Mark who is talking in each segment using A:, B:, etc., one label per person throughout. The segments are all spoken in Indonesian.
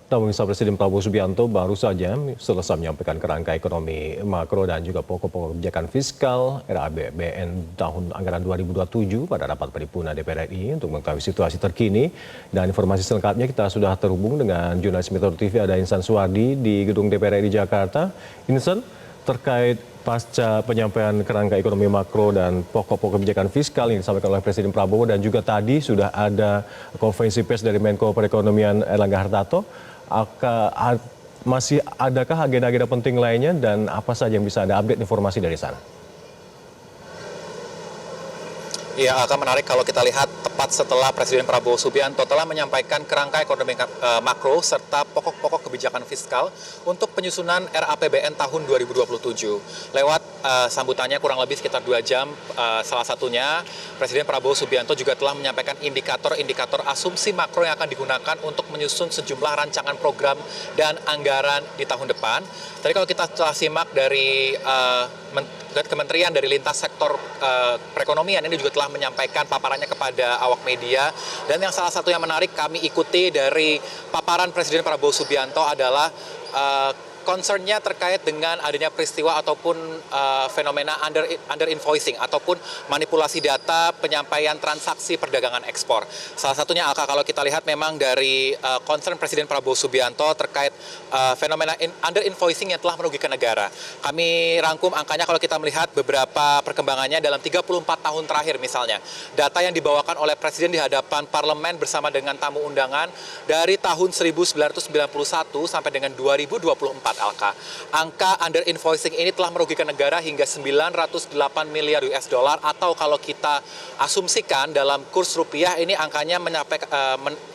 A: Pemirsa Presiden Prabowo Subianto baru saja selesai menyampaikan kerangka ekonomi makro dan juga pokok-pokok kebijakan fiskal RAPBN tahun anggaran 2027 pada rapat paripurna DPR RI untuk mengetahui situasi terkini. Dan informasi selengkapnya kita sudah terhubung dengan jurnalis Metro TV ada Insan Suwardi di gedung DPR RI Jakarta. Insan, terkait pasca penyampaian kerangka ekonomi makro dan pokok-pokok kebijakan fiskal yang disampaikan oleh Presiden Prabowo dan juga tadi sudah ada konferensi pers dari Menko Perekonomian Erlangga Hartarto. Masih adakah agenda-agenda penting lainnya dan apa saja yang bisa Anda update informasi dari sana?
B: Ya, akan menarik kalau kita lihat tepat setelah Presiden Prabowo Subianto telah menyampaikan kerangka ekonomi makro serta pokok-pokok kebijakan fiskal untuk penyusunan RAPBN tahun 2027. Lewat sambutannya kurang lebih sekitar 2 jam, salah satunya Presiden Prabowo Subianto juga telah menyampaikan indikator-indikator asumsi makro yang akan digunakan untuk menyusun sejumlah rancangan program dan anggaran di tahun depan. Tadi kalau kita telah simak dari kementerian dari lintas sektor perekonomian ini juga telah menyampaikan paparannya kepada awak media, dan yang salah satu yang menarik kami ikuti dari paparan Presiden Prabowo Subianto adalah concernnya terkait dengan adanya peristiwa ataupun fenomena under invoicing ataupun manipulasi data penyampaian transaksi perdagangan ekspor. Salah satunya Alka, kalau kita lihat memang dari concern Presiden Prabowo Subianto terkait fenomena under invoicing yang telah merugikan negara. Kami rangkum angkanya kalau kita melihat beberapa perkembangannya dalam 34 tahun terakhir misalnya. Data yang dibawakan oleh Presiden di hadapan parlemen bersama dengan tamu undangan dari tahun 1991 sampai dengan 2024. Angka under invoicing ini telah merugikan negara hingga 908 miliar US dollar, atau kalau kita asumsikan dalam kurs rupiah ini angkanya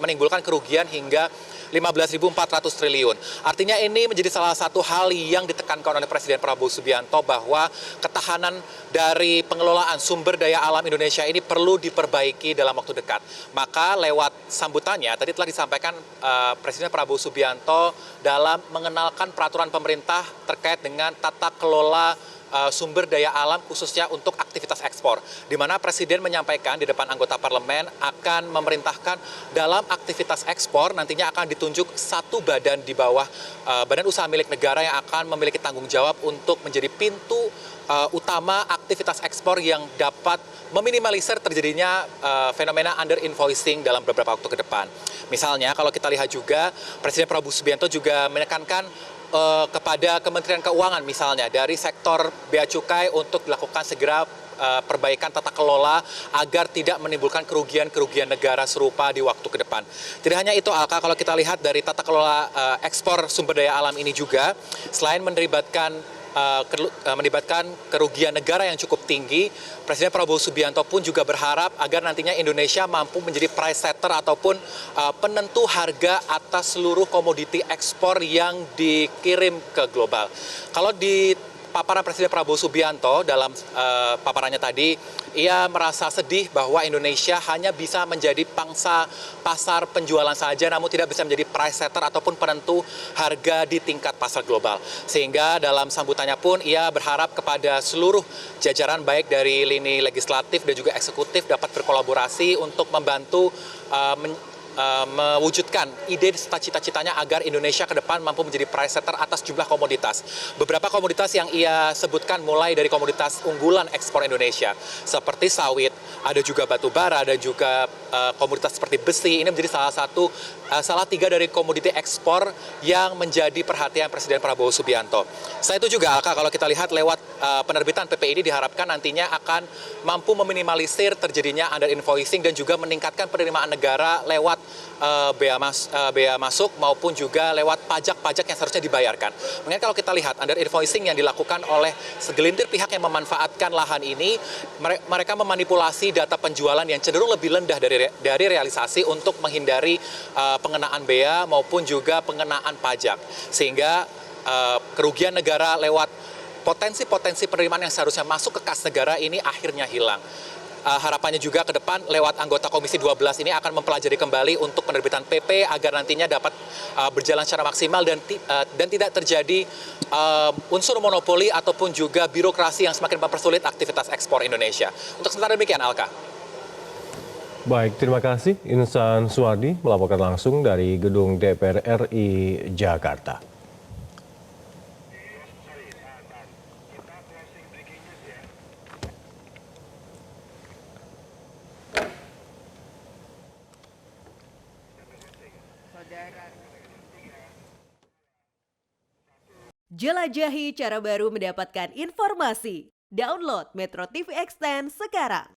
B: menimbulkan kerugian hingga 15.400 triliun. Artinya ini menjadi salah satu hal yang ditekankan oleh Presiden Prabowo Subianto bahwa ketahanan dari pengelolaan sumber daya alam Indonesia ini perlu diperbaiki dalam waktu dekat. Maka lewat sambutannya tadi telah disampaikan Presiden Prabowo Subianto dalam mengenalkan peraturan pemerintah terkait dengan tata kelola sumber daya alam khususnya untuk aktivitas ekspor, di mana Presiden menyampaikan di depan anggota parlemen akan memerintahkan dalam aktivitas ekspor nantinya akan ditunjuk satu badan di bawah badan usaha milik negara yang akan memiliki tanggung jawab untuk menjadi pintu utama aktivitas ekspor yang dapat meminimalisir terjadinya fenomena under invoicing dalam beberapa waktu ke depan. Misalnya kalau kita lihat juga Presiden Prabowo Subianto juga menekankan kepada Kementerian Keuangan misalnya dari sektor bea cukai untuk dilakukan segera perbaikan tata kelola agar tidak menimbulkan kerugian-kerugian negara serupa di waktu ke depan. Tidak hanya itu Alka, kalau kita lihat dari tata kelola ekspor sumber daya alam ini juga selain melibatkan kerugian negara yang cukup tinggi, Presiden Prabowo Subianto pun juga berharap agar nantinya Indonesia mampu menjadi price setter ataupun penentu harga atas seluruh komoditi ekspor yang dikirim ke global. Kalau di paparan Presiden Prabowo Subianto dalam paparannya tadi, ia merasa sedih bahwa Indonesia hanya bisa menjadi pangsa pasar penjualan saja, namun tidak bisa menjadi price setter ataupun penentu harga di tingkat pasar global. Sehingga dalam sambutannya pun ia berharap kepada seluruh jajaran baik dari lini legislatif dan juga eksekutif dapat berkolaborasi untuk membantu mewujudkan ide serta cita-citanya agar Indonesia ke depan mampu menjadi price setter atas jumlah komoditas. Beberapa komoditas yang ia sebutkan mulai dari komoditas unggulan ekspor Indonesia seperti sawit, ada juga batu bara, ada juga komoditas seperti besi. Ini menjadi salah tiga dari komoditi ekspor yang menjadi perhatian Presiden Prabowo Subianto. Selain itu juga Alka, kalau kita lihat lewat penerbitan PP ini diharapkan nantinya akan mampu meminimalisir terjadinya under invoicing dan juga meningkatkan penerimaan negara lewat bea masuk maupun juga lewat pajak-pajak yang seharusnya dibayarkan. Mengingat kalau kita lihat under invoicing yang dilakukan oleh segelintir pihak yang memanfaatkan lahan ini, mereka memanipulasi data penjualan yang cenderung lebih rendah dari realisasi untuk menghindari pengenaan bea maupun juga pengenaan pajak. Sehingga kerugian negara lewat potensi-potensi penerimaan yang seharusnya masuk ke kas negara ini akhirnya hilang. Harapannya juga ke depan lewat anggota Komisi 12 ini akan mempelajari kembali untuk penerbitan PP agar nantinya dapat berjalan secara maksimal dan tidak terjadi unsur monopoli ataupun juga birokrasi yang semakin mempersulit aktivitas ekspor Indonesia. Untuk sementara demikian, Alka.
A: Baik, terima kasih Insan Suwardi melaporkan langsung dari Gedung DPR RI Jakarta.
C: Jelajahi cara baru mendapatkan informasi. Download Metro TV Extend sekarang.